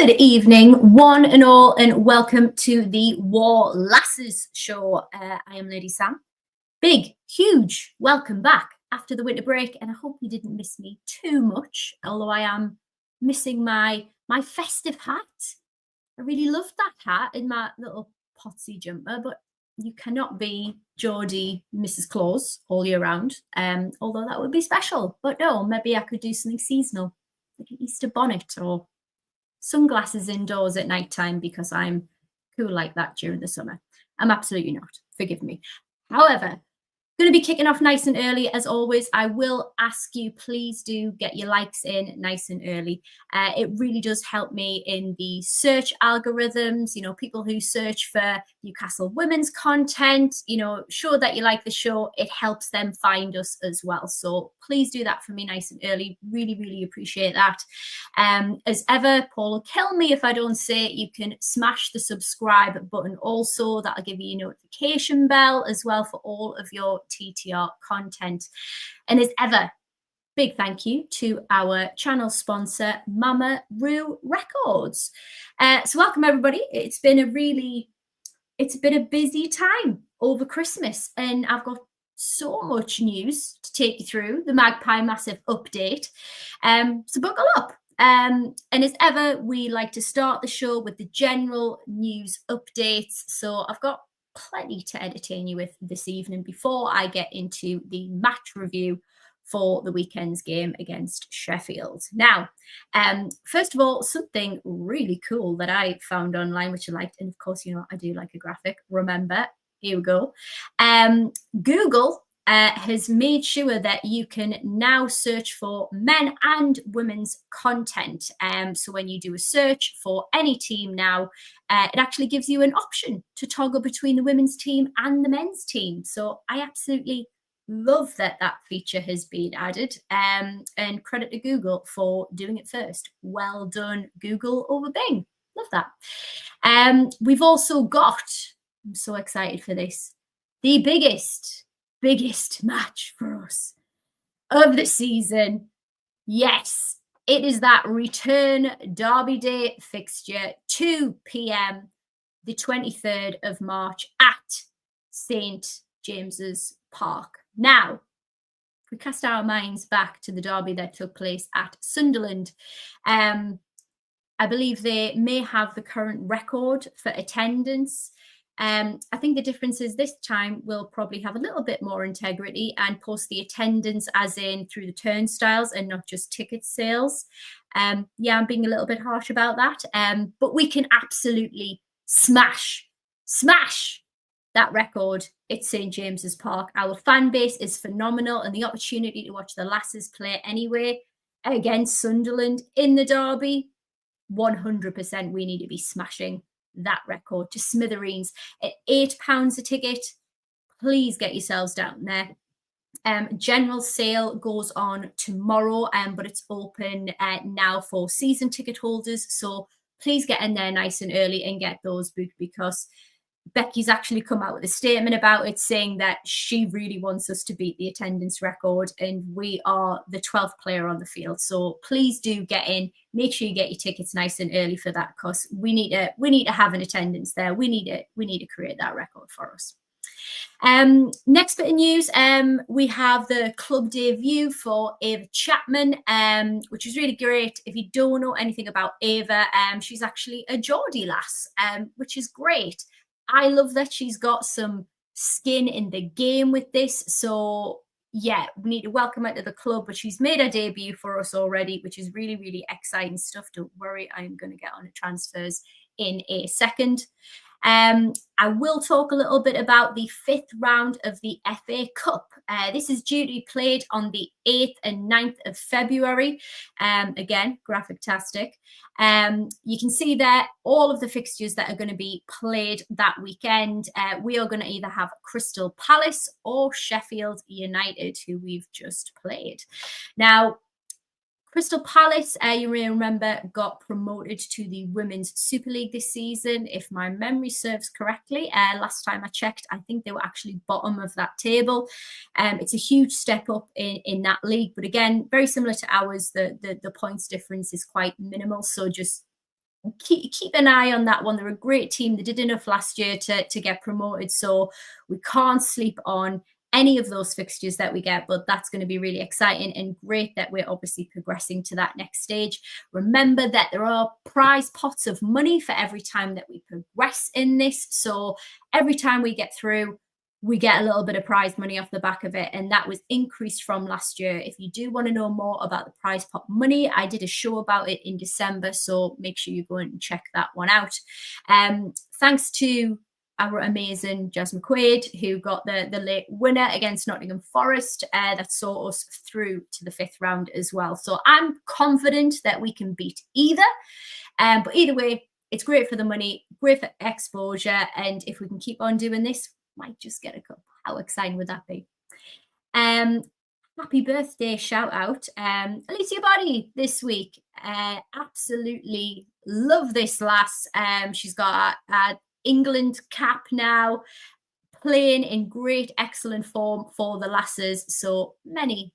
Good evening, one and all, and welcome to the Wor Lasses Show. I am Lady Sam. Big, huge welcome back after the winter break, and I hope you didn't miss me too much, although I am missing my festive hat. I really loved that hat in my little potsy jumper, but you cannot be Geordie Mrs. Claus all year round, although that would be special. But no, maybe I could do something seasonal, like an Easter bonnet or sunglasses indoors at night time because I'm cool like that during the summer. I'm absolutely not. Forgive me. However, going to be kicking off nice and early as always. I will ask you, please do get your likes in nice and early. It really does help me in the search algorithms. You know, people who search for Newcastle Women's content, you know, show that you like the show. It helps them find us as well. So please do that for me nice and early. Really, really appreciate that. As ever, Paul will kill me if I don't say it. You can smash the subscribe button also. That'll give you a notification bell as well for all of your TTR content. And as ever, big thank you to our channel sponsor, Mama Roo Records. So welcome everybody. It's been a busy time over Christmas, and I've got so much news to take you through the Magpie Massive update. So buckle up. And as ever, we like to start the show with the general news updates. So I've got plenty to entertain you with this evening before I get into the match review for the weekend's game against Sheffield. Now, first of all, something really cool that I found online, which I liked, and of course, you know, I do like a graphic. Remember, here we go. Google has made sure that you can now search for men and women's content. So when you do a search for any team now, it actually gives you an option to toggle between the women's team and the men's team. So I absolutely love that feature has been added, and credit to Google for doing it first. Well done, Google over Bing. Love that. We've also got, I'm so excited for this, the biggest match for us of the season. Yes, it is that return Derby Day fixture, 2 p.m, the 23rd of March at St James's Park. Now, if we cast our minds back to the derby that took place at Sunderland, I believe they may have the current record for attendance. I think the difference is this time we'll probably have a little bit more integrity and post the attendance as in through the turnstiles and not just ticket sales. Yeah, I'm being a little bit harsh about that. But we can absolutely smash that record at St James's Park. Our fan base is phenomenal, and the opportunity to watch the lasses play anyway against Sunderland in the derby, 100% we need to be smashing that record to smithereens. At £8 a ticket, please get yourselves down there. General sale goes on tomorrow, but it's open now for season ticket holders. So please get in there nice and early and get those booked, because Becky's actually come out with a statement about it, saying that she really wants us to beat the attendance record, and we are the 12th player on the field. So please do get in. Make sure you get your tickets nice and early for that, because we need to have an attendance there. We need to create that record for us. Next bit of news, we have the club debut for Ava Chapman, which is really great. If you don't know anything about Ava, she's actually a Geordie lass, which is great. I love that she's got some skin in the game with this. So yeah, we need to welcome her to the club, but she's made her debut for us already, which is really, really exciting stuff. Don't worry, I'm going to get on the transfers in a second. I will talk a little bit about the 5th round of the FA Cup. This is due to be played on the 8th and 9th of February. Again, graphic-tastic. You can see there all of the fixtures that are going to be played that weekend. We are going to either have Crystal Palace or Sheffield United, who we've just played. Now, Crystal Palace, you may remember, got promoted to the Women's Super League this season, if my memory serves correctly. Last time I checked, I think they were actually bottom of that table. It's a huge step up in that league. But again, very similar to ours, the points difference is quite minimal. So just keep an eye on that one. They're a great team. They did enough last year to get promoted, so we can't sleep on any of those fixtures that we get, but that's going to be really exciting and great that we're obviously progressing to that next stage. Remember that there are prize pots of money for every time that we progress in this. So every time we get through, we get a little bit of prize money off the back of it, and that was increased from last year. If you do want to know more about the prize pot money, I did a show about it in December, so make sure you go and check that one out. Thanks to our amazing Jazz McQuaid, who got the late winner against Nottingham Forest, that saw us through to the 5th round as well. So I'm confident that we can beat either. But either way, it's great for the money, great for exposure, and if we can keep on doing this, might just get a cup. How exciting would that be? Happy birthday shout out, Alicia Body this week. Absolutely love this lass. She's got a England cap now, playing in great, excellent form for the lasses. So many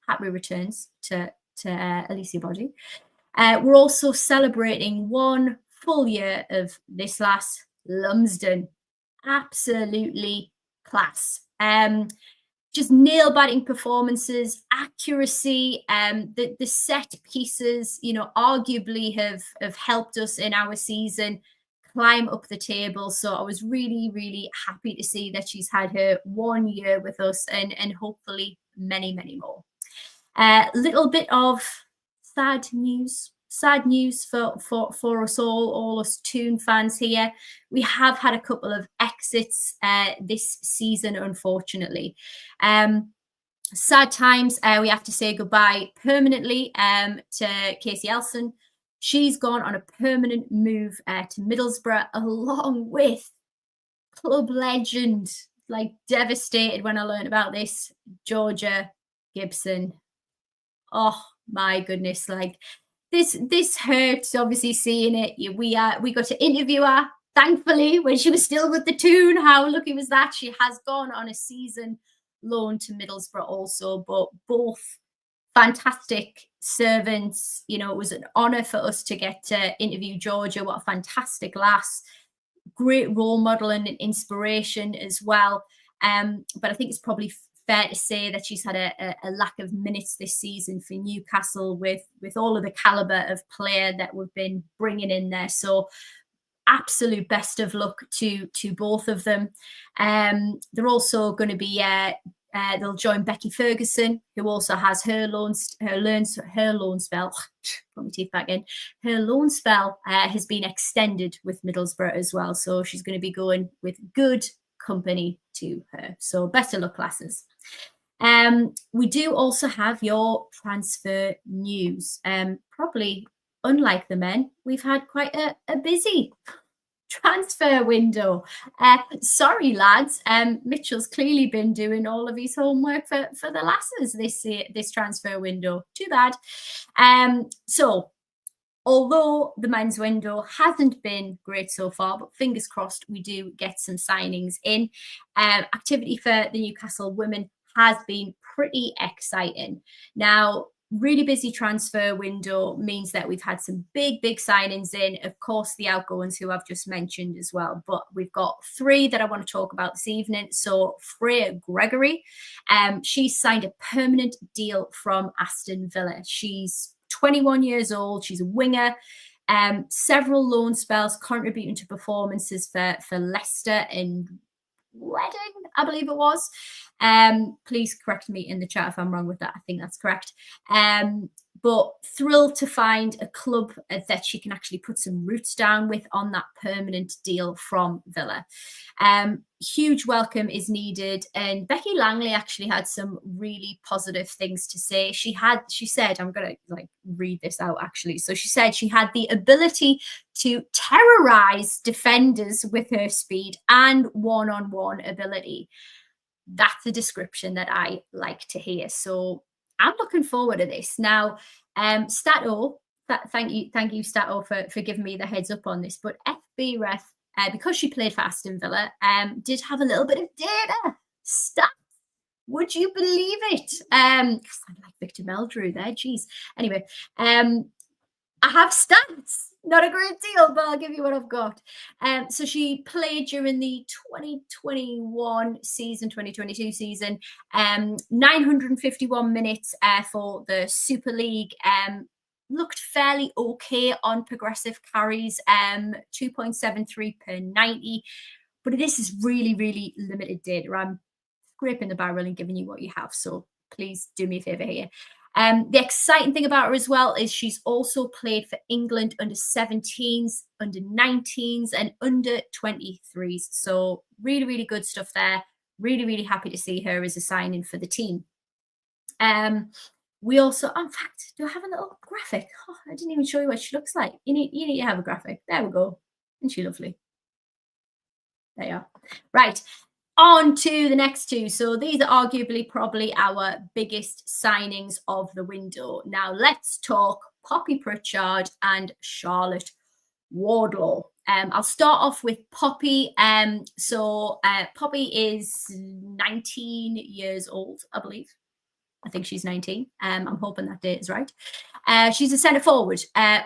happy returns to Alicia Body. We're also celebrating 1 full year of this lass, Lumsden. Absolutely class. Just nail-biting performances, accuracy, the set pieces, you know, arguably have helped us in our season climb up the table. So I was really happy to see that she's had her 1 year with us, and hopefully many more. Little bit of sad news for us all us Toon fans here. We have had a couple of exits this season, unfortunately. Sad times. We have to say goodbye permanently to Casey Elson. She's gone on a permanent move to Middlesbrough, along with club legend. Like, devastated when I learned about this, Georgia Gibson. Oh my goodness, like this hurts, obviously, seeing it. We got to interview her, thankfully, when she was still with the Toon. How lucky was that? She has gone on a season loan to Middlesbrough also, but both fantastic servants. You know, it was an honor for us to get to interview Georgia. What a fantastic lass. Great role model and inspiration as well. But I think it's probably fair to say that she's had a lack of minutes this season for Newcastle with all of the caliber of player that we've been bringing in there. So absolute best of luck to both of them. They're also going to be they'll join Becky Ferguson, who also has her loan spell. Put my teeth back in. Her loan spell has been extended with Middlesbrough as well, so she's going to be going with good company to her. So best of luck, classes. We do also have your transfer news. Probably unlike the men, we've had quite a busy transfer window. Sorry, lads. Mitchell's clearly been doing all of his homework for the lasses this transfer window. Too bad. So although the men's window hasn't been great so far, but fingers crossed we do get some signings in. Activity for the Newcastle women has been pretty exciting. Now, really busy transfer window means that we've had some big signings in. Of course, the outgoings who I've just mentioned as well. But we've got 3 that I want to talk about this evening. So Freya Gregory, she's signed a permanent deal from Aston Villa. She's 21 years old. She's a winger. Several loan spells contributing to performances for Leicester and Reading, I believe it was. Please correct me in the chat if I'm wrong with that. I think that's correct. But thrilled to find a club that she can actually put some roots down with on that permanent deal from Villa. Huge welcome is needed. And Becky Langley actually had some really positive things to say. She said, I'm going to read this out actually. So she said she had the ability to terrorize defenders with her speed and one-on-one ability. That's a description that I like to hear. So I'm looking forward to this. Now, Stato, thank you, Stato, for giving me the heads up on this. But FB Ref, because she played for Aston Villa, did have a little bit of data. Stats. Would you believe it? I like Victor Meldrew there. Geez. Anyway, I have stats. Not a great deal, but I'll give you what I've got. So she played during the 2021 season, 2022 season, 951 minutes for the Super League. Looked fairly okay on progressive carries, 2.73 per 90. But this is really, really limited data. I'm scraping the barrel and giving you what you have. So please do me a favor here. The exciting thing about her as well is she's also played for England under 17s, under 19s, and under 23s. So really, really good stuff there. Really, really happy to see her as a signing for the team. We also, in fact, do I have a little graphic? Oh, I didn't even show you what she looks like. You need to have a graphic. There we go. Isn't she lovely? There you are. Right. On to the next two. So these are arguably probably our biggest signings of the window. Now let's talk Poppy Pritchard and Charlotte Wardlaw. I'll start off with Poppy. Poppy is 19 years old, I believe. I think she's 19. I'm hoping that date is right. She's a centre forward.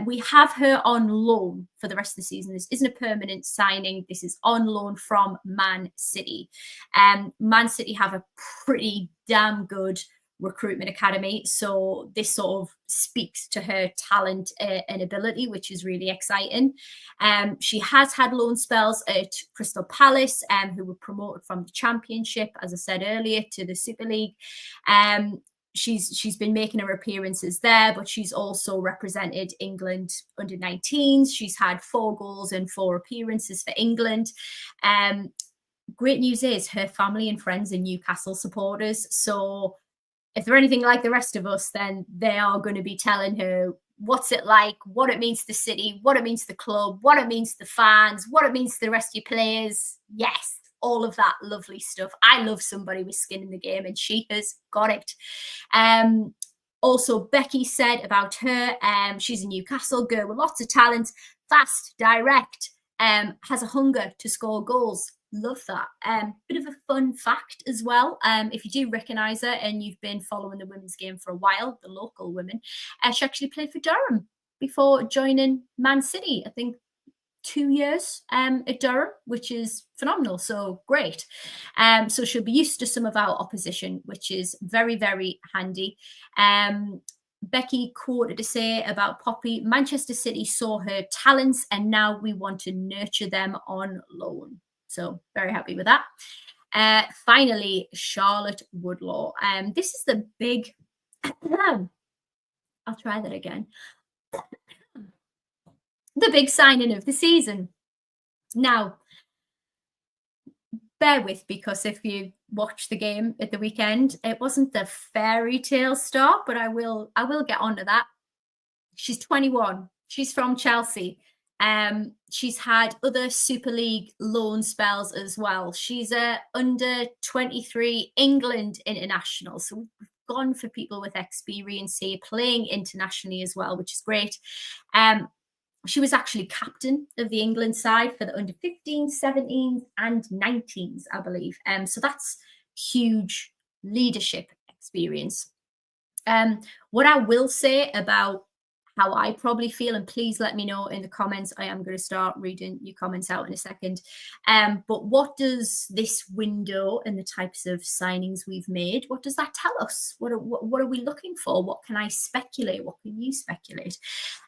We have her on loan for the rest of the season. This isn't a permanent signing. This is on loan from Man City. Man City have a pretty damn good recruitment academy. So this sort of speaks to her talent and ability, which is really exciting. She has had loan spells at Crystal Palace, who were promoted from the Championship, as I said earlier, to the Super League. She's been making her appearances there, but she's also represented England under 19s. She's had 4 goals and 4 appearances for England. Great news is her family and friends are Newcastle supporters. So if they're anything like the rest of us, then they are going to be telling her what's it like, what it means to the city, what it means to the club, what it means to the fans, what it means to the rest of your players. Yes, all of that lovely stuff. I love somebody with skin in the game, and she has got it. Also, Becky said about her, she's a Newcastle girl with lots of talent, fast, direct, has a hunger to score goals. Love that. Bit of a fun fact as well. If you do recognise her and you've been following the women's game for a while, the local women, she actually played for Durham before joining Man City. I think 2 years at Durham, which is phenomenal. So great. So she'll be used to some of our opposition, which is very, very handy. Becky quoted to say about Poppy, Manchester City saw her talents and now we want to nurture them on loan. So very happy with that. Finally, Charlotte Wardlaw. This is the big, I'll try that again. The big signing of the season. Now, bear with, because if you watch the game at the weekend, it wasn't the fairy tale start, but I will get onto that. She's 21. She's from Chelsea. She's had other Super League loan spells as well. She's a under 23 England international. So we've gone for people with experience here, playing internationally as well, which is great. She was actually captain of the England side for the under 15s, 17s, and 19s, I believe. So that's huge leadership experience. What I will say about how I probably feel, and please let me know in the comments. I am going to start reading your comments out in a second. But what does this window and the types of signings we've made, what does that tell us? What are we looking for? What can I speculate? What can you speculate?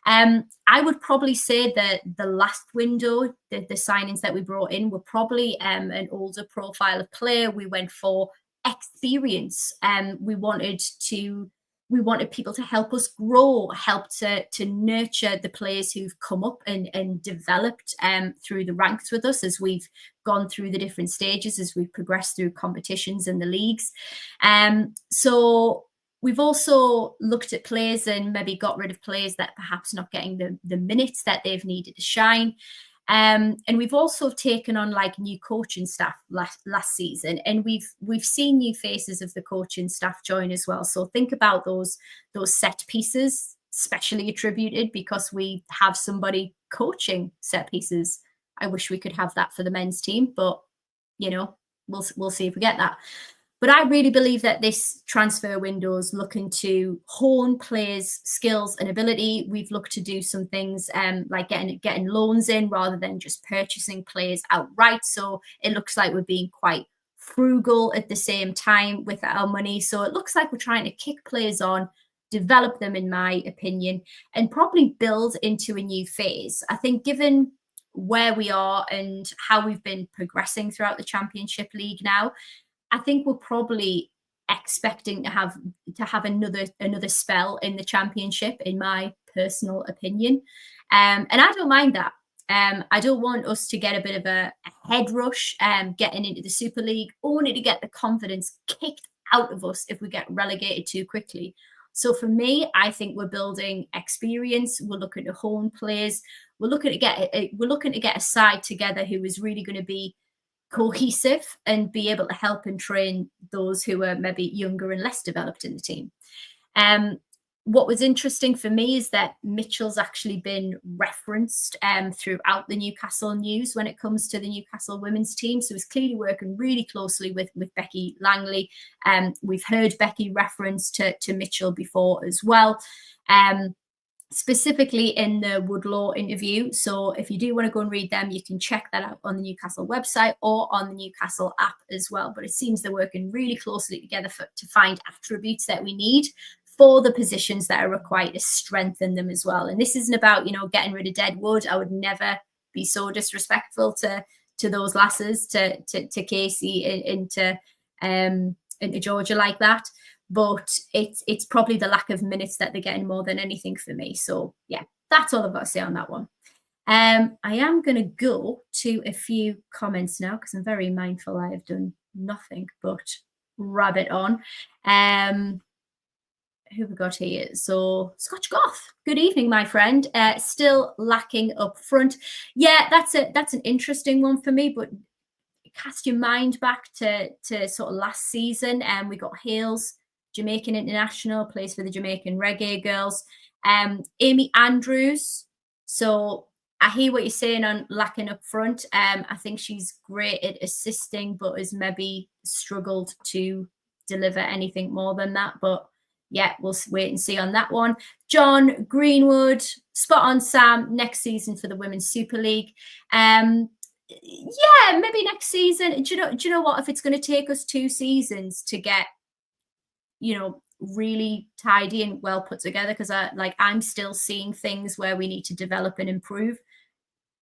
I would probably say that the last window, the signings that we brought in were probably an older profile of player. We went for experience. We wanted people to help us grow, help to nurture the players who've come up and developed through the ranks with us as we've gone through the different stages, as we've progressed through competitions and the leagues. So we've also looked at players and maybe got rid of players that perhaps not getting the minutes that they've needed to shine. And we've also taken on like new coaching staff last season, and we've seen new faces of the coaching staff join as well. So think about those set pieces, specially attributed because we have somebody coaching set pieces. I wish we could have that for the men's team, but you know, we'll see if we get that. But I really believe that this transfer window is looking to hone players' skills and ability. We've looked to do some things like getting loans in rather than just purchasing players outright. So it looks like we're being quite frugal at the same time with our money. So it looks like we're trying to kick players on, develop them, in my opinion, and probably build into a new phase. I think given where we are and how we've been progressing throughout the Championship League now, I think we're probably expecting to have another spell in the Championship, in my personal opinion. And I don't mind that. I don't want us to get a bit of a head rush getting into the Super League, only to get the confidence kicked out of us if we get relegated too quickly. So for me, I think we're building experience. We're looking to hone players. We're looking to get a side together who is really going to be cohesive and be able to help and train those who are maybe younger and less developed in the team. What was interesting for me is that Mitchell's actually been referenced throughout the Newcastle news when it comes to the Newcastle women's team. So he's clearly working really closely with Becky Langley. We've heard Becky reference to Mitchell before as well. Specifically in the Woodlaw interview. So if you do want to go and read them, you can check that out on the Newcastle website or on the Newcastle app as well. But it seems they're working really closely together to find attributes that we need for the positions that are required to strengthen them as well. And this isn't about, getting rid of dead wood. I would never be so disrespectful to those lasses, to Casey, into Georgia like that. But it's probably the lack of minutes that they're getting more than anything for me. So yeah, that's all I've got to say on that one. I am going to go to a few comments now because I'm very mindful I have done nothing but rabbit on. Who have we got here? So Scotch Goth, good evening, my friend. Still lacking up front. Yeah, that's an interesting one for me, but cast your mind back to sort of last season, and we got Hales, Jamaican international, plays for the Jamaican Reggae Girls. Amy Andrews. So I hear what you're saying on lacking up front. I think she's great at assisting, but has maybe struggled to deliver anything more than that. But yeah, we'll wait and see on that one. John Greenwood, spot on, Sam. Next season for the Women's Super League. Yeah, maybe next season. Do you know what? If it's going to take us 2 seasons to get, really tidy and well put together, because I'm still seeing things where we need to develop and improve.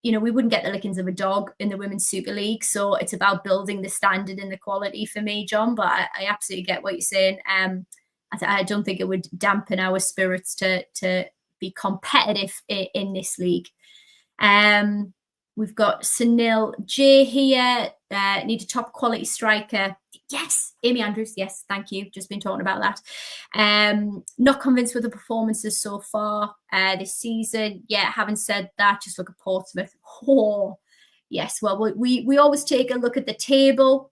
We wouldn't get the lickings of a dog in the Women's Super League. So it's about building the standard and the quality for me, John. But I absolutely get what you're saying. I don't think it would dampen our spirits to be competitive in this league. We've got Sunil J here. Need a top quality striker. Yes, Amy Andrews. Yes, thank you. Just been talking about that. Not convinced with the performances so far this season. Yeah, having said that, just look at Portsmouth. Oh, yes. Well, we always take a look at the table.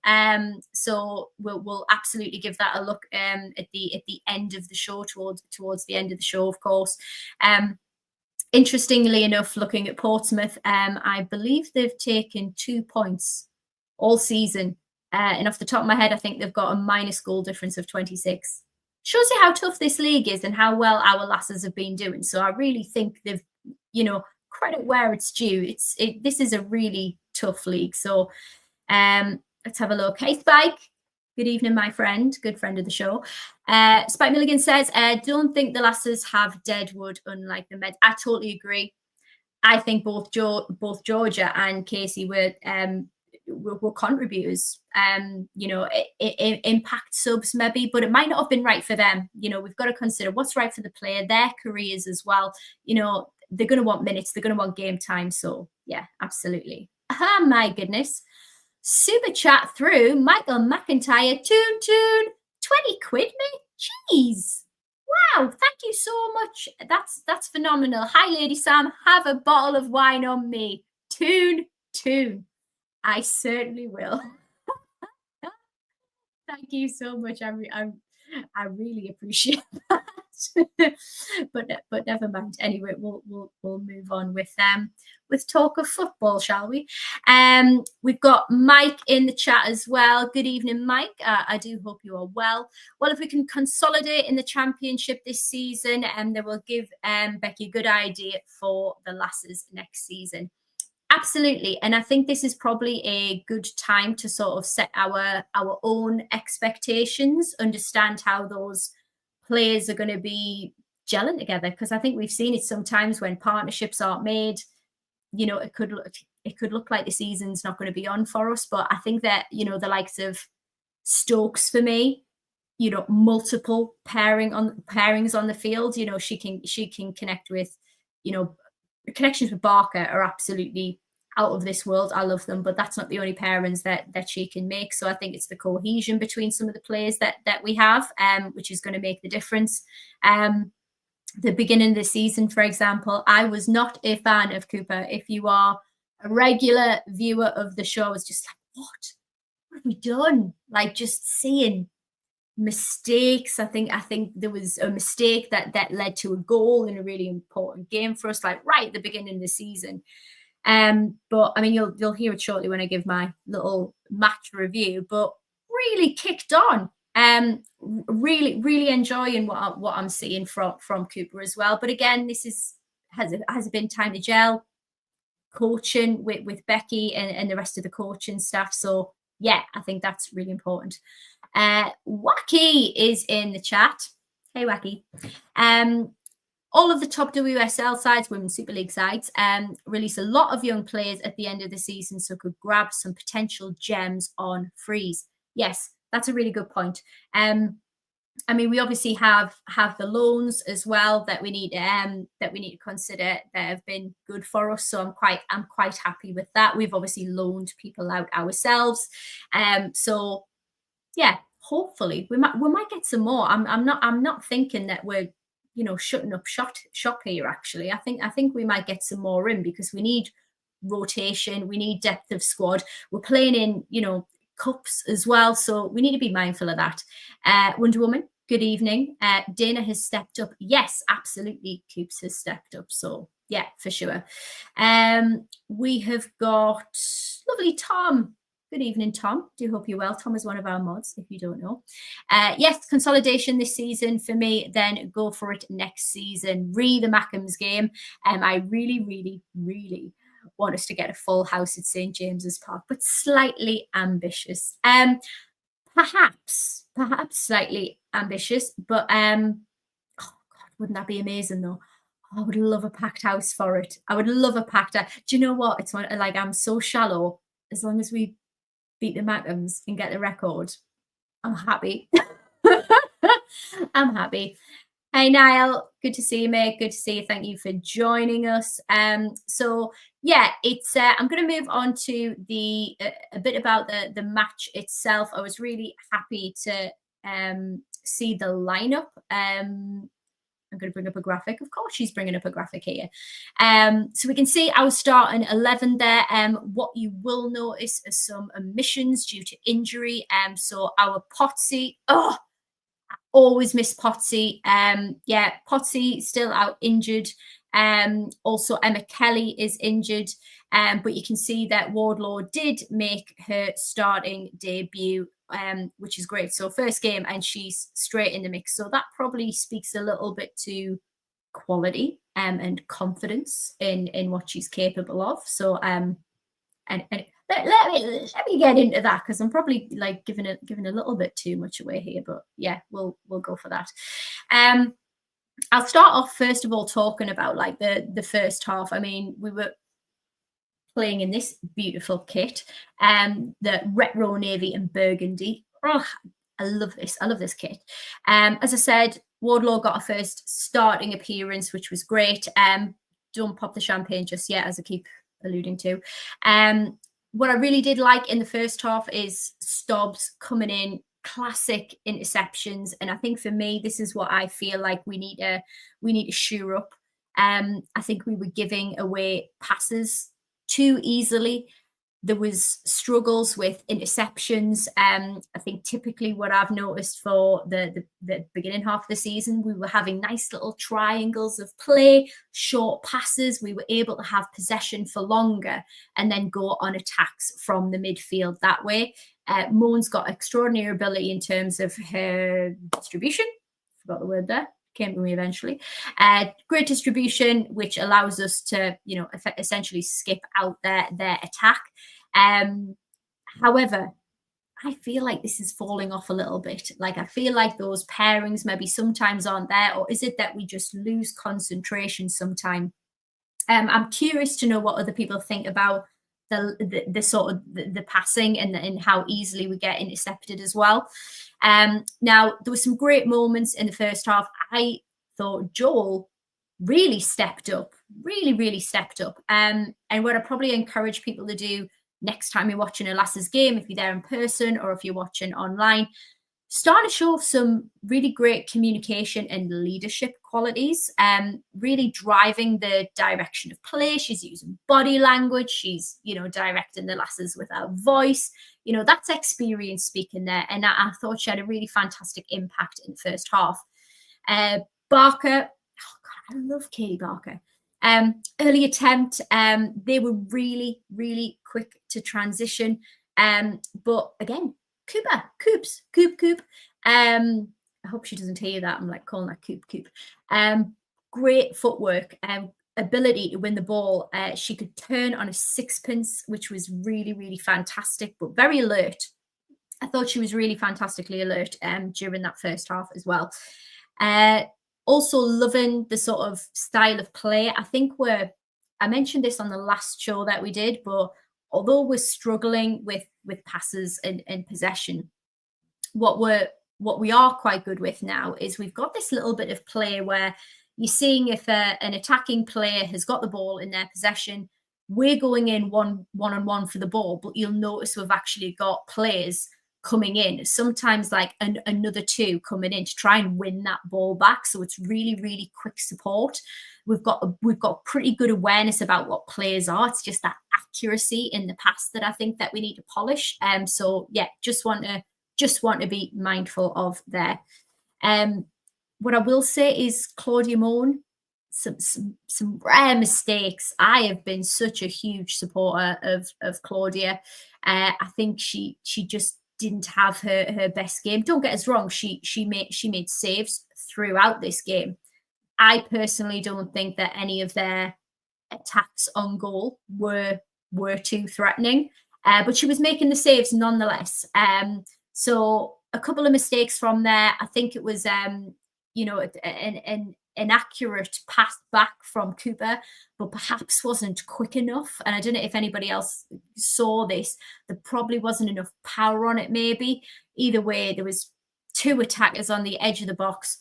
So we'll absolutely give that a look at the end of the show, towards the end of the show, of course. Interestingly enough, looking at Portsmouth, I believe they've taken 2 points all season. And off the top of my head, I think they've got a minus goal difference of 26. Shows you how tough this league is and how well our lasses have been doing. So I really think they've, credit where it's due. This is a really tough league. So let's have a look. Hey, Spike. Good evening, my friend. Good friend of the show. Spike Milligan says, don't think the lasses have deadwood, unlike the Meds. I totally agree. I think both Georgia and Casey were contributors. Impact subs maybe, but it might not have been right for them. We've got to consider what's right for the player, their careers as well. They're going to want minutes. They're going to want game time. So yeah, absolutely. My goodness. Super chat through Michael McIntyre. Toon 20 quid, mate. Jeez. Wow, thank you so much. That's phenomenal. Hi, Lady Sam. Have a bottle of wine on me. Toon. I certainly will. Thank you so much. I really appreciate that. but never mind. Anyway, we'll move on with them. with talk of football, shall we? We've got Mike in the chat as well. Good evening, Mike. I do hope you are well. Well, if we can consolidate in the championship this season, then we'll give Becky a good idea for the lasses next season. Absolutely. And I think this is probably a good time to sort of set our own expectations, understand how those players are going to be gelling together. Because I think we've seen it sometimes when partnerships aren't made, you know, it could look like the season's not going to be on for us. But I think that, you know, the likes of Stokes for me, you know, multiple pairings on the field, you know, she can connect with, you know, connections with Barker are absolutely out of this world. I love them, but that's not the only pairings that she can make. So I think it's the cohesion between some of the players that we have, which is going to make the difference. The beginning of the season, for example, I was not a fan of Cooper. If you are a regular viewer of the show, I was just like, what have we done? Like, just seeing mistakes. I think there was a mistake that led to a goal in a really important game for us, like right at the beginning of the season. But I mean, you'll hear it shortly when I give my little match review. But really kicked on. Really enjoying what I'm seeing from Cooper as well. But again, this has been time to gel, coaching with Becky and the rest of the coaching staff. So yeah, I think that's really important. Wacky is in the chat. Hey, Wacky. All of the top WSL sides, Women's Super League sides, release a lot of young players at the end of the season, so could grab some potential gems on freeze. Yes, that's a really good point. I mean, we obviously have the loans as well that we need to consider that have been good for us. So I'm quite happy with that. We've obviously loaned people out ourselves. So yeah, hopefully we might get some more. I'm not thinking that we're, you know, shutting up shop here. Actually, I think we might get some more in, because we need rotation, we need depth of squad. We're playing in, you know, cups as well, so we need to be mindful of that. Wonder Woman, good evening. Dana has stepped up. Yes, absolutely. Coops has stepped up. So yeah, for sure. We have got lovely Tom. Good evening, Tom. Do hope you're well. Tom is one of our mods, if you don't know. Yes, consolidation this season for me, then go for it next season. The Mackems game. I really want us to get a full house at St. James's Park, but slightly ambitious. Perhaps slightly ambitious, but oh God, wouldn't that be amazing though? I would love a packed house for it. I would love a packed house. Do you know what? It's like, I'm so shallow. As long as we beat the Mackems and get the record, I'm happy. I'm happy. Hey, Niall, good to see you, mate. Good to see you. Thank you for joining us. So yeah, it's I'm going to move on to the a bit about the match itself. I was really happy to see the lineup. I'm going to bring up a graphic. Of course, she's bringing up a graphic here. So we can see our starting 11 there. What you will notice are some omissions due to injury. So our Potsy, always miss Potsy. Yeah, Potsy still out injured. Also, Emma Kelly is injured. But you can see that Wardlaw did make her starting debut, which is great. So first game, and she's straight in the mix. So that probably speaks a little bit to quality and confidence in what she's capable of. So and let me get into that, because I'm probably like giving a little bit too much away here. But yeah, we'll go for that. I'll start off first of all talking about like the first half. I mean, we were playing in this beautiful kit, the retro navy and burgundy. Oh, I love this kit. As I said, Wardlaw got a first starting appearance, which was great. Don't pop the champagne just yet, as I keep alluding to. What I really did like in the first half is Stobbs coming in, classic interceptions, and I think for me this is what I feel like we need to shore up. I think we were giving away passes too easily. There was struggles with interceptions. I think typically what I've noticed for the beginning half of the season, we were having nice little triangles of play, short passes. We were able to have possession for longer and then go on attacks from the midfield that way. Moan's got extraordinary ability in terms of her distribution. Forgot the word there. Came to me eventually. Great distribution, which allows us to, essentially skip out their attack. However, I feel like this is falling off a little bit. Like, I feel like those pairings maybe sometimes aren't there, or is it that we just lose concentration sometime? I'm curious to know what other people think about the sort of the passing and how easily we get intercepted as well. Now, there were some great moments in the first half. I thought Joel really stepped up, really stepped up. And what I probably encourage people to do next time you're watching a Lasses game, if you're there in person or if you're watching online, start to show some really great communication and leadership qualities, really driving the direction of play. She's using body language. She's, directing the lasses with her voice. That's experience speaking there. And I thought she had a really fantastic impact in the first half. Barker, oh God, I love Katie Barker. Early attempt, they were really quick to transition. But again, Coop. I hope she doesn't hear that. I'm like calling her Coop. Great footwork, ability to win the ball. She could turn on a sixpence, which was really fantastic, but very alert. I thought she was really fantastically alert during that first half as well. Also loving the sort of style of play. I think I mentioned this on the last show that we did, but although we're struggling with passes and possession, what we are quite good with now is we've got this little bit of play where you're seeing if an attacking player has got the ball in their possession, we're going in one-on-one for the ball, but you'll notice we've actually got players coming in, sometimes like another two coming in to try and win that ball back. So it's really quick support. We've got pretty good awareness about what players are. It's just that accuracy in the pass that I think that we need to polish. So yeah, just want to be mindful of there. What I will say is Claudia Moan, some rare mistakes. I have been such a huge supporter of Claudia. I think she just didn't have her best game. Don't get us wrong, she made saves throughout this game. I personally don't think that any of their attacks on goal were too threatening, but she was making the saves nonetheless. So a couple of mistakes from there. I think it was an accurate pass back from Cooper, but perhaps wasn't quick enough. And I don't know if anybody else saw this. There probably wasn't enough power on it, maybe. Either way, there was two attackers on the edge of the box.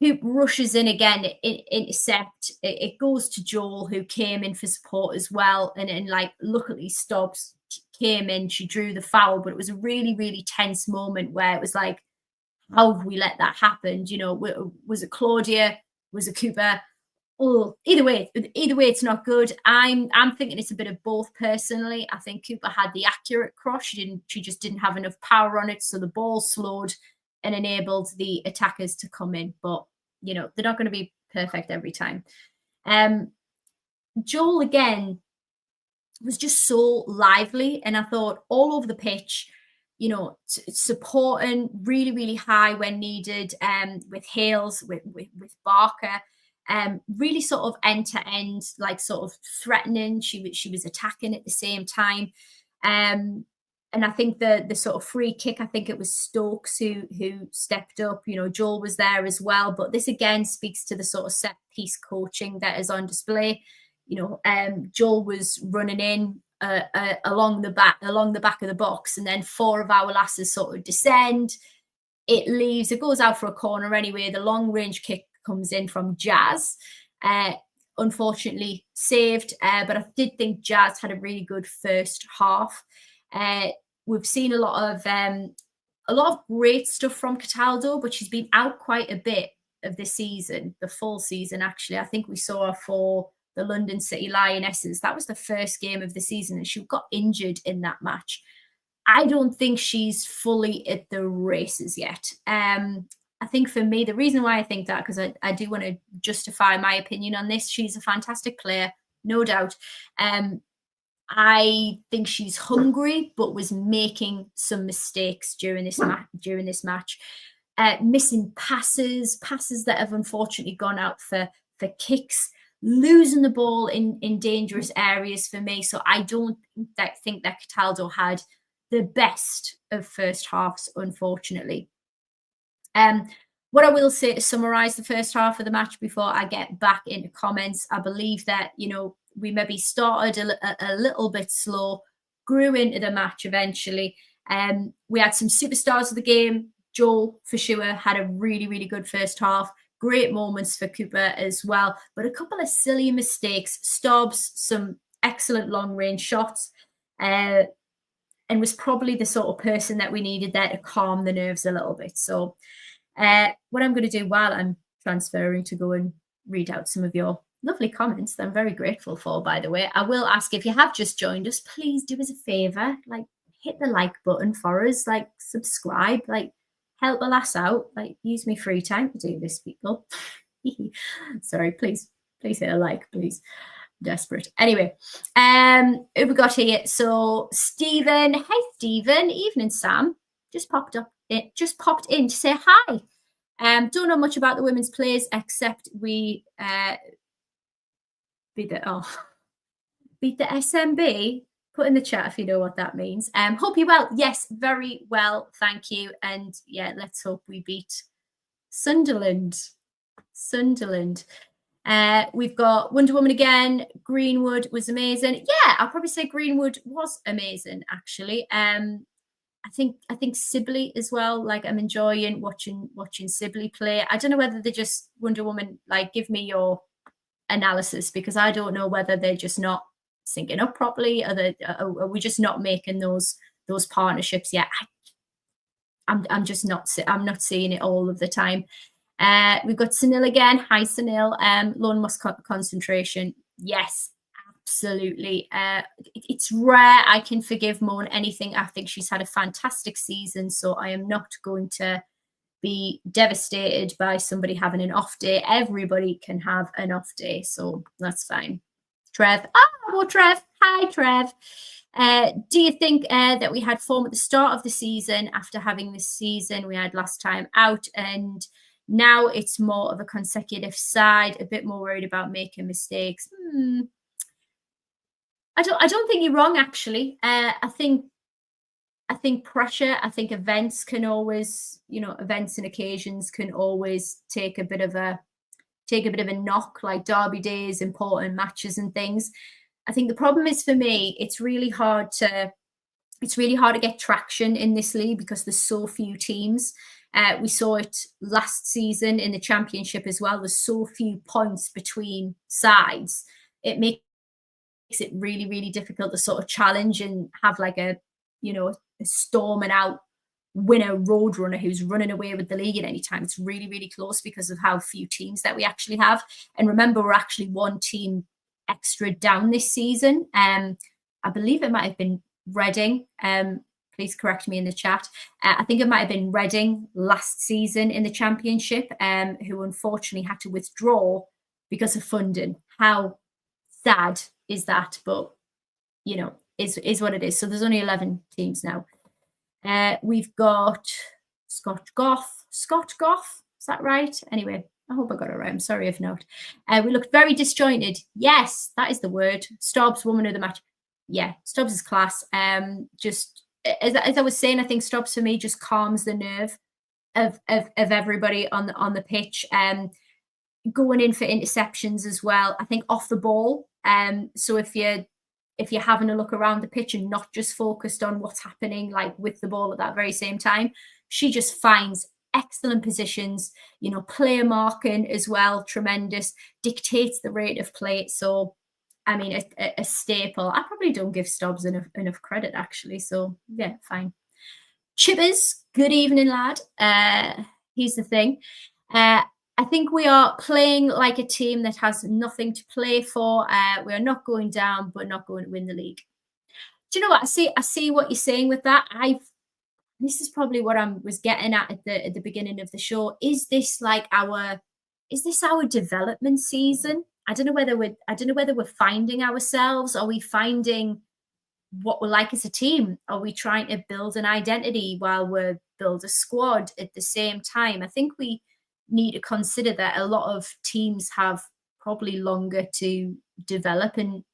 Coop rushes in again, intercept. It goes to Joel, who came in for support as well. And luckily Stubbs came in. She drew the foul, but it was a really tense moment where it was like, how have we let that happen? Was it Claudia? Was it Cooper? Oh, either way, it's not good. I'm thinking it's a bit of both personally. I think Cooper had the accurate cross. She just didn't have enough power on it, so the ball slowed and enabled the attackers to come in. But they're not going to be perfect every time. Joel again was just so lively, and I thought all over the pitch, supporting really high when needed, with Hales, with Barker, really sort of end to end, like sort of threatening. She was attacking at the same time. And I think the sort of free kick, I think it was Stokes who stepped up. Joel was there as well. But this again speaks to the sort of set piece coaching that is on display. Joel was running in along the back of the box, and then four of our lasses sort of descend. It goes out for a corner anyway. The long range kick comes in from Jazz. Unfortunately saved, but I did think Jazz had a really good first half. We've seen a lot of great stuff from Cataldo, but she's been out quite a bit of this season, the full season actually. I think we saw her for the London City Lionesses. That was the first game of the season, and she got injured in that match. I don't think she's fully at the races yet. I think for me, the reason why I think that, because I do want to justify my opinion on this, she's a fantastic player, no doubt. I think she's hungry, but was making some mistakes during this match. Missing passes that have unfortunately gone out for kicks, losing the ball in dangerous areas for me. So I don't think that Cataldo had the best of first halves, unfortunately. What I will say to summarize the first half of the match before I get back into comments, I believe that, we maybe started a little bit slow, grew into the match eventually. We had some superstars of the game. Joel, for sure, had a really, really good first half. Great moments for Cooper as well, but a couple of silly mistakes. Stobbs, some excellent long-range shots, and was probably the sort of person that we needed there to calm the nerves a little bit. So what I'm going to do while I'm transferring to go and read out some of your lovely comments that I'm very grateful for, by the way, I will ask, if you have just joined us, please do us a favor, hit the like button for us, subscribe, help a lass out, use me free time to do this, people. Sorry, please hit a like, please. Desperate. Anyway, who we got here? So Stephen, hey Stephen, evening Sam, just popped in to say hi. Don't know much about the women's players except we beat the SMB. Put in the chat if you know what that means. Hope you're well. Yes, very well, thank you. And yeah, let's hope we beat Sunderland. We've got Wonder Woman again. Greenwood was amazing. Yeah, I'll probably say Greenwood was amazing, actually. I think Sibley as well. I'm enjoying watching Sibley play. I don't know whether they're just Wonder Woman. Give me your analysis, because I don't know whether they're just not syncing up properly, or are we just not making those partnerships yet? I'm not seeing it all of the time. We've got Sunil again. Hi, Sunil. Lone Moss concentration. Yes, absolutely. It's rare I can forgive Moan anything. I think she's had a fantastic season, so I am not going to be devastated by somebody having an off day. Everybody can have an off day, so that's fine. Trev. Oh, Trev. Hi, Trev. Do you think that we had form at the start of the season after having this season we had last time out, and now it's more of a consecutive side, a bit more worried about making mistakes? I don't think you're wrong, actually. I think pressure, I think events can always, events and occasions can always take a bit of a knock, like derby days, important matches and things. I think the problem is, for me, it's really hard to get traction in this league because there's so few teams. We saw it last season in the championship as well. There's so few points between sides. It makes it really, really difficult to sort of challenge and have a storming out winner roadrunner who's running away with the league at any time. It's really, really close because of how few teams that we actually have. And remember, we're actually one team extra down this season. I believe it might have been Reading. Please correct me in the chat. I think it might have been Reading last season in the championship, who unfortunately had to withdraw because of funding. How sad is that? But, is what it is. So there's only 11 teams now. We've got Scott Goff. Is that right? Anyway, I hope I got it right. I'm sorry if not. We looked very disjointed. Yes, that is the word. Stobbs, woman of the match. Yeah, Stobbs is class. Just as I was saying, I think Stobbs for me just calms the nerve of everybody on the pitch. Going in for interceptions as well. I think off the ball. So if you're having a look around the pitch and not just focused on what's happening with the ball at that very same time, she just finds excellent positions, player marking as well, tremendous, dictates the rate of play. So, I mean, a staple. I probably don't give Stobbs enough credit, actually. So, yeah, fine. Chippers, good evening, lad. Here's the thing. I think we are playing like a team that has nothing to play for. We are not going down, but not going to win the league. Do you know what? I see what you're saying with that. This is probably what I was getting at the beginning of the show. Is this our development season? I don't know whether we're finding ourselves. Are we finding what we're like as a team? Are we trying to build an identity while we're build a squad at the same time? I think we need to consider that a lot of teams have probably longer to develop and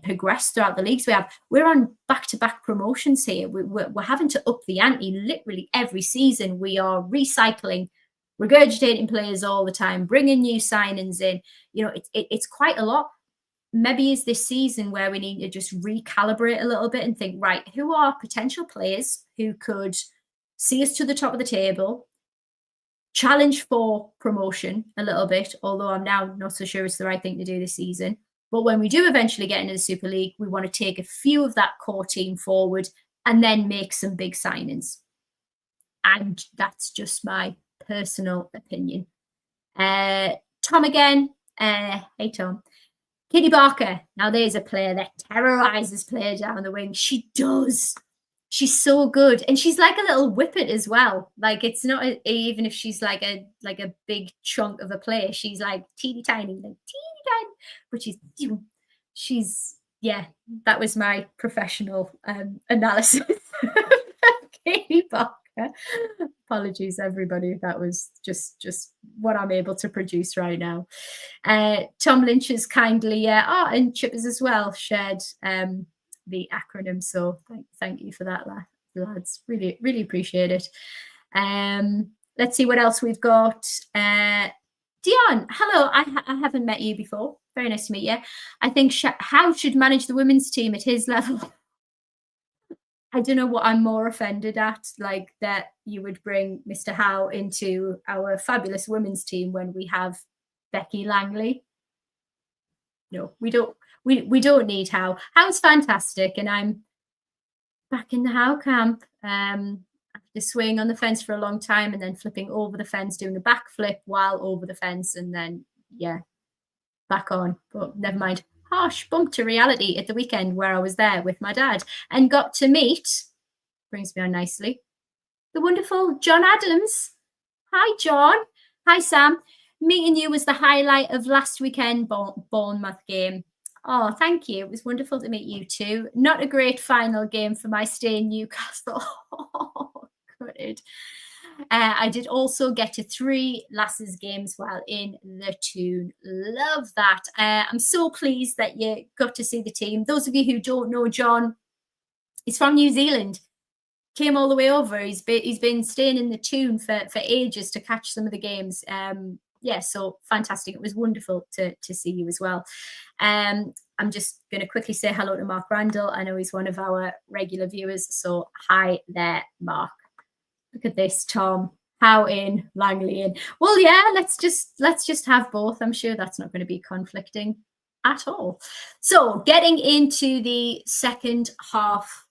progress throughout the leagues. We're on back-to-back promotions here. We're having to up the ante literally every season. We are recycling, regurgitating players all the time, bringing new signings in. It's quite a lot. Maybe is this season where we need to just recalibrate a little bit and think, right, who are potential players who could see us to the top of the table, challenge for promotion a little bit, although I'm now not so sure it's the right thing to do this season. But when we do eventually get into the Super League, we want to take a few of that core team forward and then make some big signings. And that's just my personal opinion. Tom again. Hey, Tom. Kitty Barker. Now, there's a player that terrorizes players down the wing. She does. She's so good. And she's like a little whippet as well. Like, it's not even if she's like a big chunk of a player. She's like teeny tiny. But she's yeah, that was my professional analysis of Katie Barker. Apologies, everybody, if that was just what I'm able to produce right now. Tom Lynch has kindly, and Chippers as well, shared the acronym. So thank you for that, lads. Really, really appreciate it. Let's see what else we've got. Dion, hello. I haven't met you before. Very nice to meet you. I think Howe should manage the women's team at his level. I don't know what I'm more offended at, like that you would bring Mr. Howe into our fabulous women's team when we have Becky Langley. No, we don't. We don't need Howe. Howe's fantastic, and I'm back in the Howe camp. After swinging on the fence for a long time and then flipping over the fence, doing a backflip while over the fence, and then back on. But never mind. Harsh bump to reality at the weekend where I was there with my dad and got to meet, brings me on nicely, the wonderful John Adams. Hi, John. Hi, Sam. Meeting you was the highlight of last weekend Bournemouth game. Oh, thank you. It was wonderful to meet you too. Not a great final game for my stay in Newcastle. Oh, good. I did also get to 3 Lasses games while in the Toon. Love that. I'm so pleased that you got to see the team. Those of you who don't know John, he's from New Zealand. Came all the way over. He's been staying in the Toon for ages to catch some of the games. So fantastic. It was wonderful to see you as well. I'm just going to quickly say hello to Mark Randall. I know he's one of our regular viewers. So hi there, Mark. Look at this, Tom. Howe in, Langley in. Well, yeah, let's just have both. I'm sure that's not going to be conflicting at all. So getting into the second half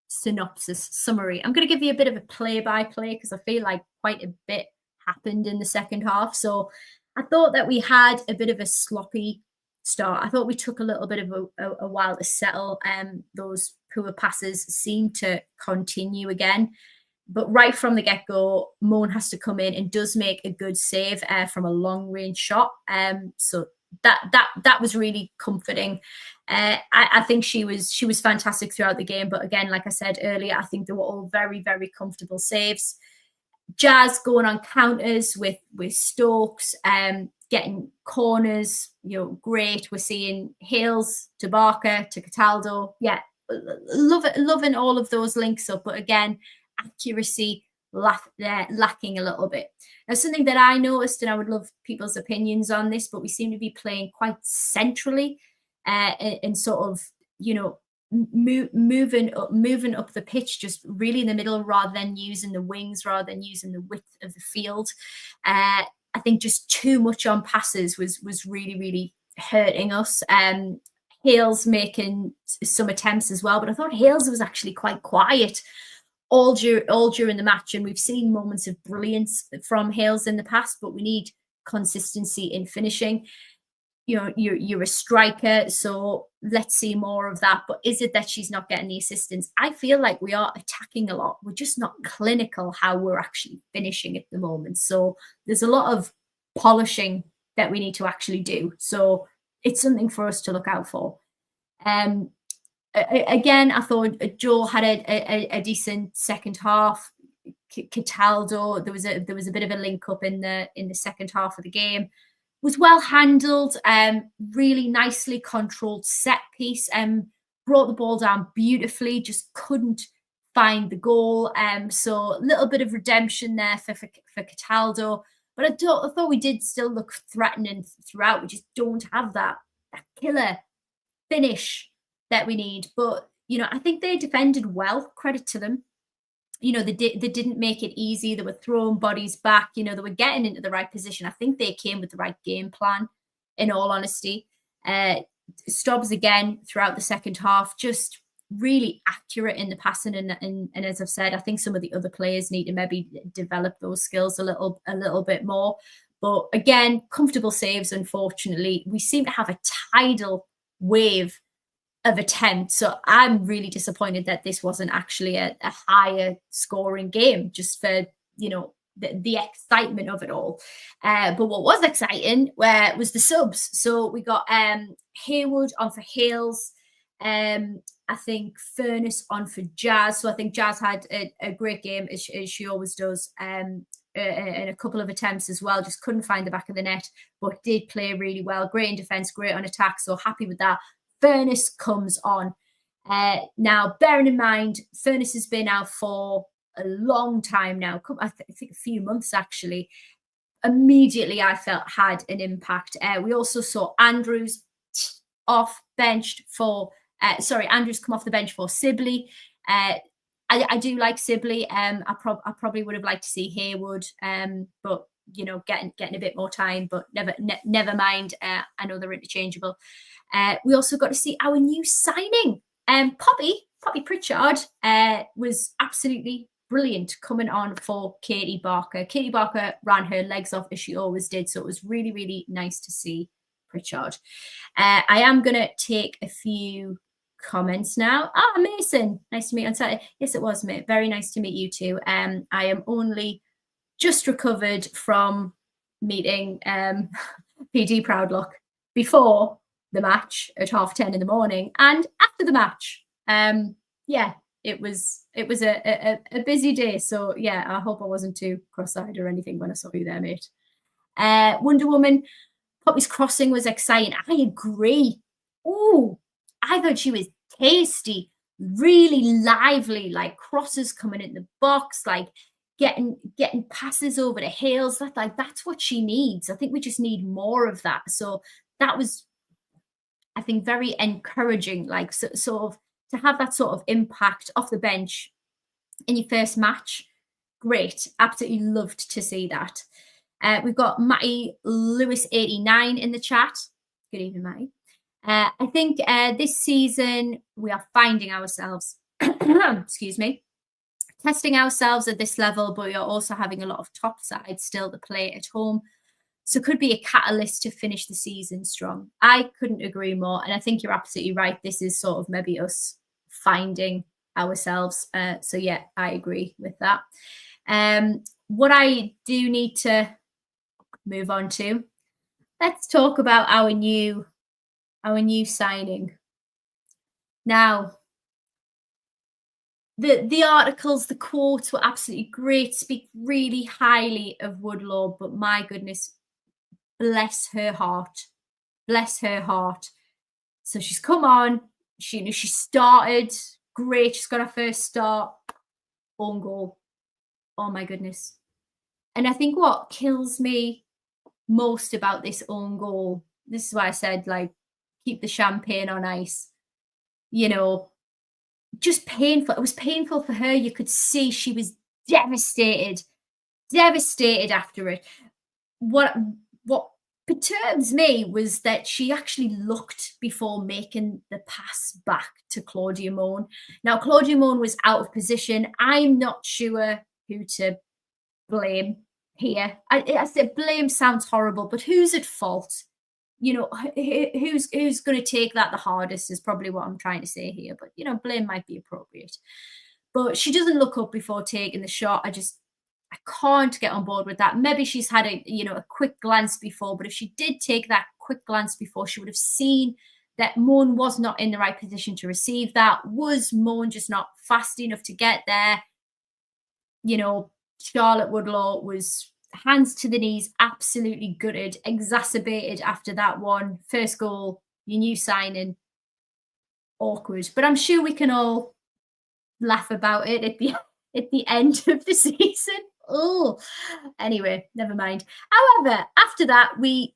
synopsis summary. I'm going to give you a bit of a play-by-play because I feel like quite a bit happened in the second half. So I thought that we had a bit of a sloppy start. I thought we took a little bit of a while to settle. Those poor passes seemed to continue again. But right from the get-go, Moan has to come in and does make a good save from a long-range shot. So that was really comforting. I think she was fantastic throughout the game. But again, like I said earlier, I think they were all very, very comfortable saves. Jazz going on counters with Stokes, getting corners, great. We're seeing Hales to Barker to Cataldo. Yeah, loving all of those links up. But again, accuracy lacking a little bit. Now, something that I noticed, and I would love people's opinions on this, but we seem to be playing quite centrally and sort of, moving up the pitch, just really in the middle, rather than using the wings, rather than using the width of the field. I think just too much on passes was really, really hurting us. Hales making some attempts as well, but I thought Hales was actually quite quiet all during the match, and we've seen moments of brilliance from Hales in the past, but we need consistency in finishing. You know, you're a striker, so let's see more of that. But is it that she's not getting the assistance? I feel like we are attacking a lot. We're just not clinical how we're actually finishing at the moment. So there's a lot of polishing that we need to actually do. So it's something for us to look out for. Again, I thought Joel had a decent second half. Cataldo, there was a bit of a link up in the second half of the game. Was well handled, really nicely controlled set piece, brought the ball down beautifully, just couldn't find the goal. So a little bit of redemption there for Cataldo. But I thought we did still look threatening throughout. We just don't have that killer finish that we need. But, you know, I think they defended well, credit to them. You know, they didn't make it easy. They were throwing bodies back. You know, they were getting into the right position. I think they came with the right game plan, in all honesty. Stubbs, again, throughout the second half, just really accurate in the passing. And as I've said, I think some of the other players need to maybe develop those skills a little bit more. But again, comfortable saves, unfortunately. We seem to have a tidal wave of attempts. So I'm really disappointed that this wasn't actually a higher scoring game, just for, you know, the excitement of it all. But what was exciting was the subs. So we got Haywood on for Hales. I think Furness on for Jazz. So I think Jazz had a great game, as she always does. And a couple of attempts as well, just couldn't find the back of the net, but did play really well. Great in defence, great on attack. So happy with that. Furness comes on. Now, bearing in mind, Furness has been out for a long time now, I think a few months actually. Immediately, I felt had an impact. We also saw Andrews Andrews come off the bench for Sibley. I do like Sibley. I probably would have liked to see Haywood, but you know, getting a bit more time. But never mind. I know they're interchangeable. We also got to see our new signing. Poppy Pritchard was absolutely brilliant coming on for Katie Barker. Katie Barker ran her legs off as she always did, so it was really, really nice to see Pritchard. I am going to take a few comments now. Mason, nice to meet you on Saturday. Yes, it was, mate. Very nice to meet you too. I am only just recovered from meeting PD Proudlock before the match at 10:30 in the morning and after the match. It was a busy day. So yeah, I hope I wasn't too cross-eyed or anything when I saw you there, mate. Wonder Woman, Poppy's crossing was exciting. I agree. Oh, I thought she was tasty, really lively, like crosses coming in the box, like getting passes over to Hales. That's what she needs. I think we just need more of that. So that was, I think, very encouraging, like sort of to have that sort of impact off the bench in your first match. Great. Absolutely loved to see that. We've got Matty Lewis 89 in the chat. Good evening, Matty. I think this season we are finding ourselves, excuse me, testing ourselves at this level, but we are also having a lot of top sides still to play at home. So could be a catalyst to finish the season strong. I couldn't agree more. And I think you're absolutely right. This is sort of maybe us finding ourselves. So yeah, I agree with that. What I do need to move on to, let's talk about our new signing. Now, the articles, the quotes were absolutely great, speak really highly of Woodlaw, but my goodness, bless her heart. Bless her heart. So she's come on. She started great. She's got her first start. Own goal. Oh my goodness. And I think what kills me most about this own goal, this is why I said, like, keep the champagne on ice. You know, just painful. It was painful for her. You could see she was devastated after it. What perturbs me was that she actually looked before making the pass back to Claudia Moan. Now, Claudia Moan was out of position. I'm not sure who to blame here. I said blame sounds horrible, but who's at fault? You know, who's going to take that the hardest is probably what I'm trying to say here. But, you know, blame might be appropriate. But she doesn't look up before taking the shot. I can't get on board with that. Maybe she's had a quick glance before, but if she did take that quick glance before, she would have seen that Moan was not in the right position to receive that. Was Moan just not fast enough to get there? You know, Charlotte Woodlaw was hands to the knees, absolutely gutted, exacerbated after that one. First goal, your new signing, awkward. But I'm sure we can all laugh about it at the end of the season. Oh, anyway, never mind. However, after that, we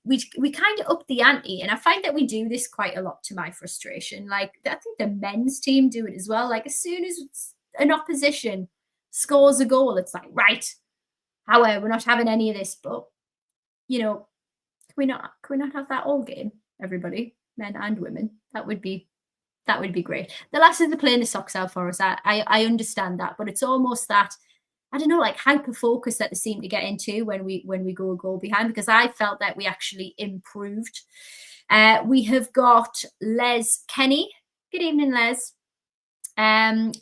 kind of upped the ante, and I find that we do this quite a lot to my frustration. Like, I think the men's team do it as well. Like, as soon as an opposition scores a goal, it's like, right, however, we're not having any of this. But, you know, can we not have that all game, everybody, men and women? That would be great. The Lasses are playing the socks out for us. I understand that, but it's almost that, I don't know, like hyper focus that they seem to get into when we go a goal behind, because I felt that we actually improved. We have got Les Kenny. Good evening, Les.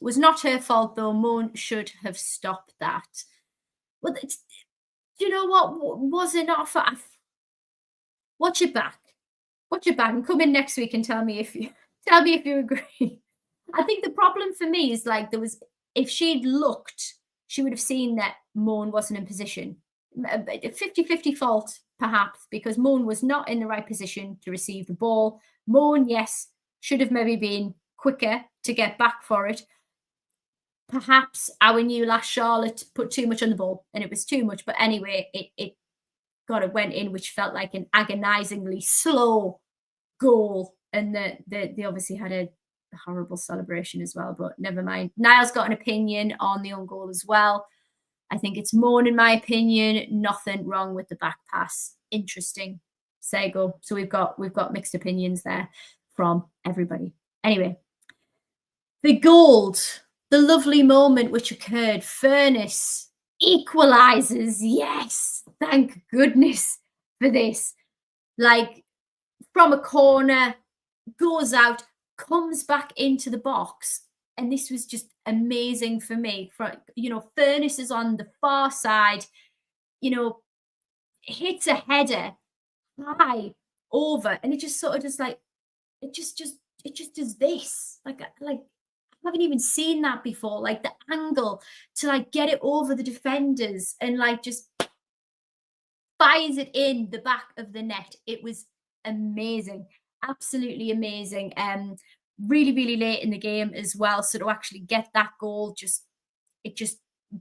Was not her fault though. Moan should have stopped that. Well, do you know what? Was it not for? Watch it back. Watch it back and come in next week and tell me if you agree. I think the problem for me is like if she'd looked, she would have seen that Moan wasn't in position. A 50-50 fault, perhaps, because Moan was not in the right position to receive the ball. Moan, yes, should have maybe been quicker to get back for it. Perhaps our new lass Charlotte put too much on the ball, and it was too much. But anyway, it went in, which felt like an agonizingly slow goal. And they obviously had a horrible celebration as well, but never mind. Niall's got an opinion on the own goal as well. I think it's Moan, in my opinion. Nothing wrong with the back pass. Interesting. Sego. So we've got mixed opinions there from everybody. Anyway, the gold, the lovely moment which occurred. Furness equalizes. Yes, thank goodness for this. Like, from a corner, goes out, comes back into the box, and this was just amazing for me. Furness is on the far side, hits a header high over, and it just sort of just like it just does this. Like I haven't even seen that before. Like the angle to like get it over the defenders and like just fires it in the back of the net. It was amazing. Absolutely amazing. Really, really late in the game as well. So to actually get that goal, it just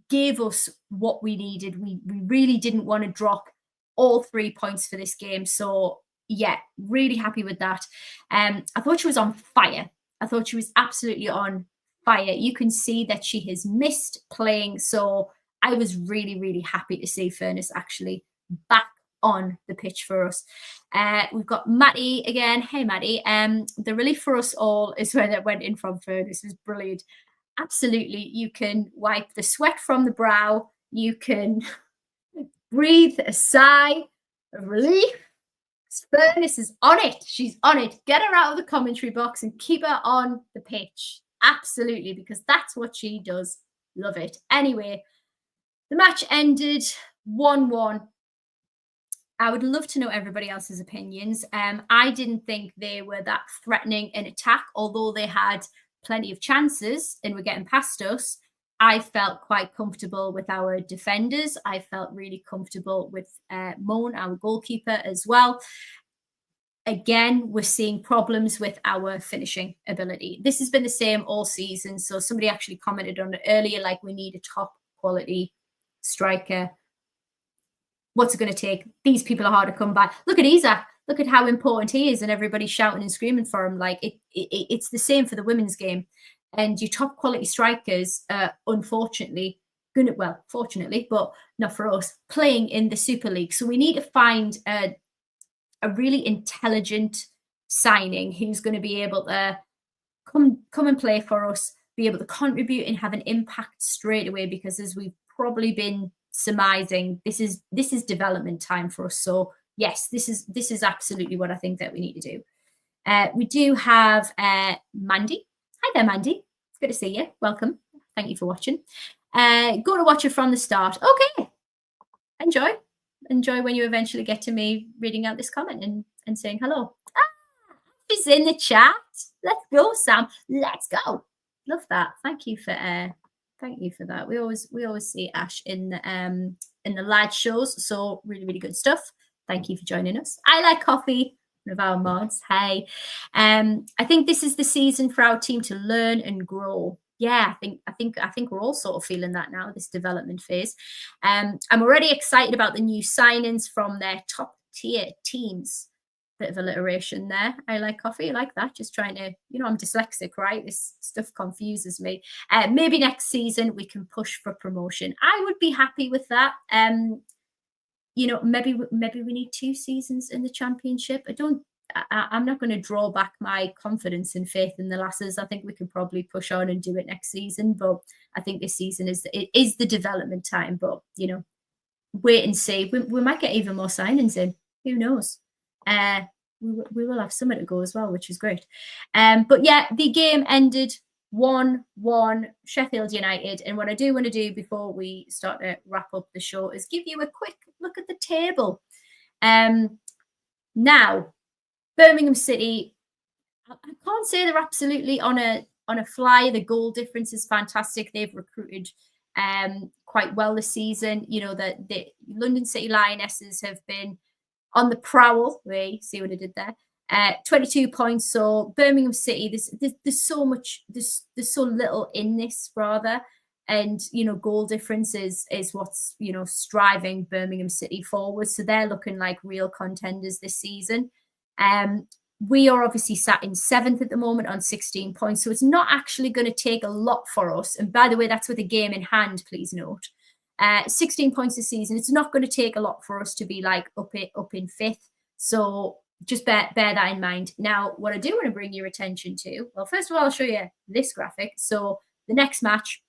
gave us what we needed. We really didn't want to drop all 3 points for this game. So yeah, really happy with that. I thought she was on fire. I thought she was absolutely on fire. You can see that she has missed playing. So I was really, really happy to see Furness actually back on the pitch for us. We've got Matty again. Hey, Matty. The relief for us all is when it went in from Furness. It was brilliant. Absolutely. You can wipe the sweat from the brow. You can breathe a sigh of relief. Furness is on it. She's on it. Get her out of the commentary box and keep her on the pitch. Absolutely, because that's what she does. Love it. Anyway, the match ended 1-1. I would love to know everybody else's opinions. I didn't think they were that threatening in attack, although they had plenty of chances and were getting past us. I felt quite comfortable with our defenders. I felt really comfortable with Moan, our goalkeeper, as well. Again, we're seeing problems with our finishing ability. This has been the same all season. So somebody actually commented on it earlier, like we need a top quality striker. What's it going to take? These people are hard to come by. Look at Isaac. Look at how important he is, and everybody's shouting and screaming for him. Like it's the same for the women's game. And your top quality strikers, unfortunately, fortunately, but not for us, playing in the Super League. So we need to find a a really intelligent signing who's going to be able to come and play for us, be able to contribute and have an impact straight away, because as we've probably been surmising, this is development time for us. So yes, this is absolutely what I think that we need to do. We do have Mandy. Hi there, Mandy. It's good to see you. Welcome. Thank you for watching. Go to watch it from the start. Okay. Enjoy when you eventually get to me reading out this comment and saying hello. She's in the chat. Let's go, Sam. Let's go. Love that. Thank you for that. We always see Ash in the live shows. So really, really good stuff. Thank you for joining us. I like coffee. One of our mods. Hey. I think this is the season for our team to learn and grow. Yeah, I think we're all sort of feeling that now, this development phase. I'm already excited about the new signings from their top tier teams. Bit of alliteration there. I like coffee. I like that. Just trying to, I'm dyslexic, right? This stuff confuses me. Maybe next season we can push for promotion. I would be happy with that. Maybe we need 2 seasons in the championship. I'm not going to draw back my confidence and faith in the lasses. I think we can probably push on and do it next season. But I think this season is the development time. But wait and see. We might get even more signings in. Who knows? We will have somewhere to go as well, which is great. But yeah, the game ended 1-1 Sheffield United. And what I do want to do before we start to wrap up the show is give you a quick look at the table. Now, Birmingham City, I can't say they're absolutely on a fly. The goal difference is fantastic. They've recruited quite well this season. The London City Lionesses have been on the prowl. See what I did there? 22 points. So Birmingham City, there's so much, there's so little in this rather. And, goal difference is what's, striving Birmingham City forward. So they're looking like real contenders this season. We are obviously sat in 7th at the moment on 16 points. So it's not actually going to take a lot for us. And by the way, that's with a game in hand, please note. 16 points this season. It's not going to take a lot for us to be like up in 5th. So just bear that in mind. Now, what I do want to bring your attention to, well, first of all, I'll show you this graphic. So the next match,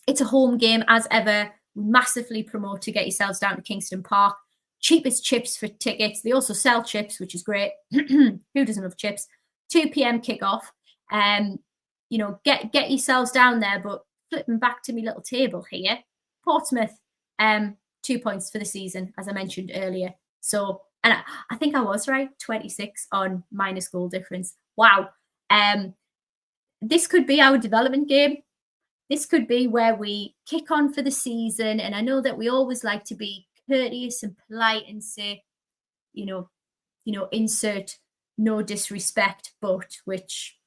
it's a home game as ever. We massively promote to get yourselves down to Kingston Park. Cheapest chips for tickets. They also sell chips, which is great. Who doesn't love chips? 2 p.m. kickoff. Get yourselves down there. But flipping back to my little table here, Portsmouth, 2 points for the season, as I mentioned earlier. So, and I think I was right, 26 on minus goal difference. Wow. This could be our development game. This could be where we kick on for the season. And I know that we always like to be courteous and polite and say, insert no disrespect, but which,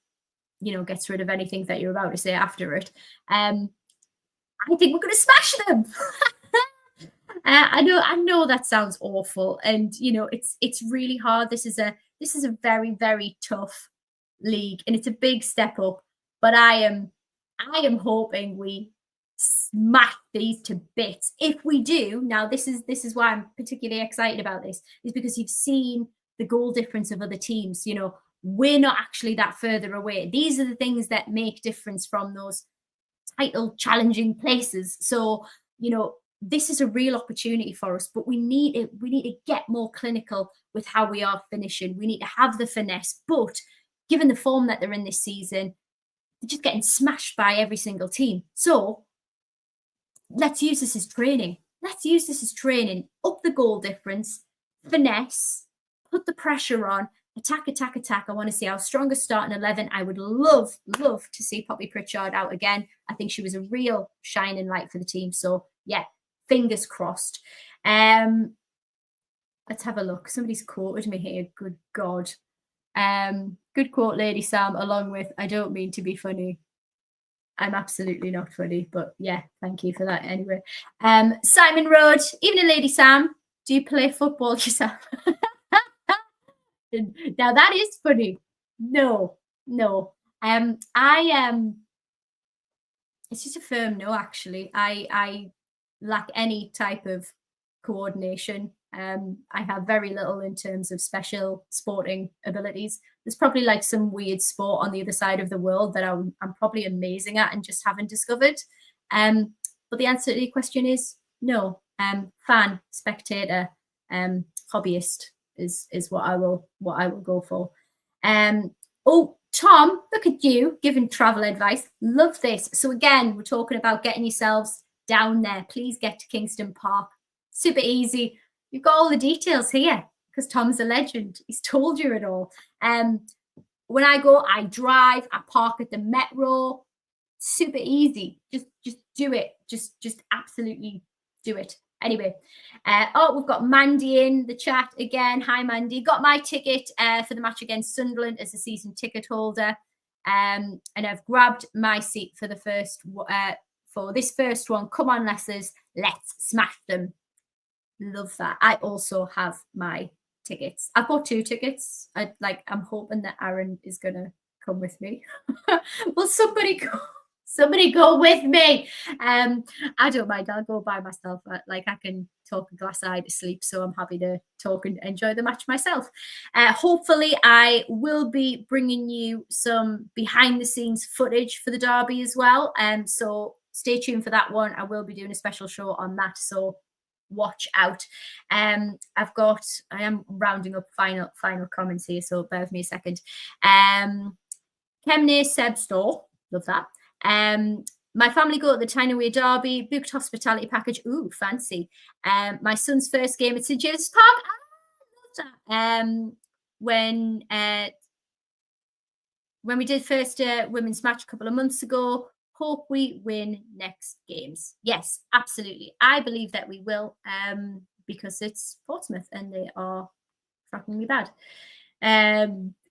gets rid of anything that you're about to say after it. I think we're going to smash them. I know that sounds awful, and it's really hard. This is a very, very tough league, and it's a big step up. But I am hoping we smash these to bits. If we do, now this is why I'm particularly excited about this, is because you've seen the goal difference of other teams. We're not actually that further away. These are the things that make difference from those title challenging places. So, this is a real opportunity for us, but we need to get more clinical with how we are finishing. We need to have the finesse, but given the form that they're in this season, they're just getting smashed by every single team. So let's use this as training. Up the goal difference, finesse, put the pressure on, attack. I want to see our strongest starting 11. I would love to see Poppy Pritchard out again. I think she was a real shining light for the team. So yeah, fingers crossed. Let's have a look. Somebody's quoted me here. Good God. Good quote, Lady Sam, along with, I don't mean to be funny. I'm absolutely not funny, but yeah, thank you for that anyway. Simon Road, evening, Lady Sam. Do you play football yourself? Now that is funny. No. It's just a firm no, actually. I lack any type of coordination I have very little in terms of special sporting abilities. There's probably like some weird sport on the other side of the world that I'm probably amazing at and just haven't discovered. But the answer to your question is no. Fan, spectator, hobbyist is what I will go for. Oh, Tom, look at you giving travel advice. Love this. So again, we're talking about getting yourselves down there. Please get to Kingston Park. Super easy. You've got all the details here because Tom's a legend. He's told you it all. When I go, I drive, I park at the Metro. Super easy. Just do it. Just absolutely do it. Anyway, we've got Mandy in the chat again. Hi, Mandy. Got my ticket for the match against Sunderland as a season ticket holder. And I've grabbed my seat for the first for this first one. Come on, Lasses. Let's smash them. Love that. I also have my tickets. I've got 2 tickets. I'm hoping that Aaron is gonna come with me. Will somebody go with me? I don't mind. I'll go by myself. I can talk a glass eye to sleep, so I'm happy to talk and enjoy the match myself. Hopefully, I will be bringing you some behind the scenes footage for the derby as well. So stay tuned for that one. I will be doing a special show on that. So watch out. I am rounding up final comments here, so bear with me a second. Kemne Sebstore, love that. My family go to the Tyne-Away Derby, booked hospitality package. Ooh, fancy. My son's first game at St James's Park. I love that. When we did first women's match a couple of months ago, hope we win next games. Yes, absolutely. I believe that we will, because it's Portsmouth and they are shockingly bad.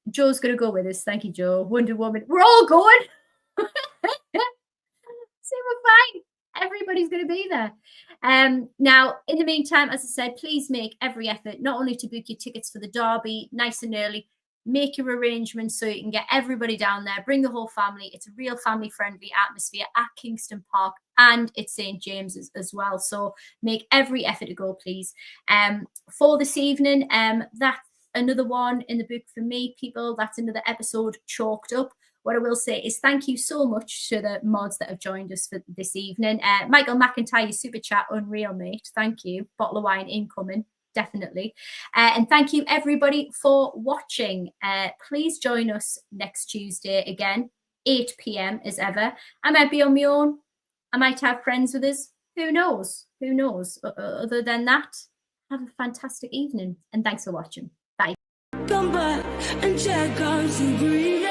Joe's going to go with us. Thank you, Joe. Wonder Woman. We're all going. See, we're fine. Everybody's going to be there. Now, in the meantime, as I said, please make every effort not only to book your tickets for the derby nice and early, make your arrangements so you can get everybody down there, bring the whole family. It's a real family-friendly atmosphere at Kingston Park and at St James's as well. So make every effort to go, please. For this evening, that's another one in the book for me, people. That's another episode chalked up. What I will say is thank you so much to the mods that have joined us for this evening. Michael McIntyre, super chat, unreal, mate. Thank you. Bottle of wine incoming. Definitely. And thank you, everybody, for watching. Please join us next Tuesday again, 8 p.m. as ever. I might be on my own. I might have friends with us. Who knows? Who knows? Other than that, have a fantastic evening. And thanks for watching. Bye. Come back and check out some green.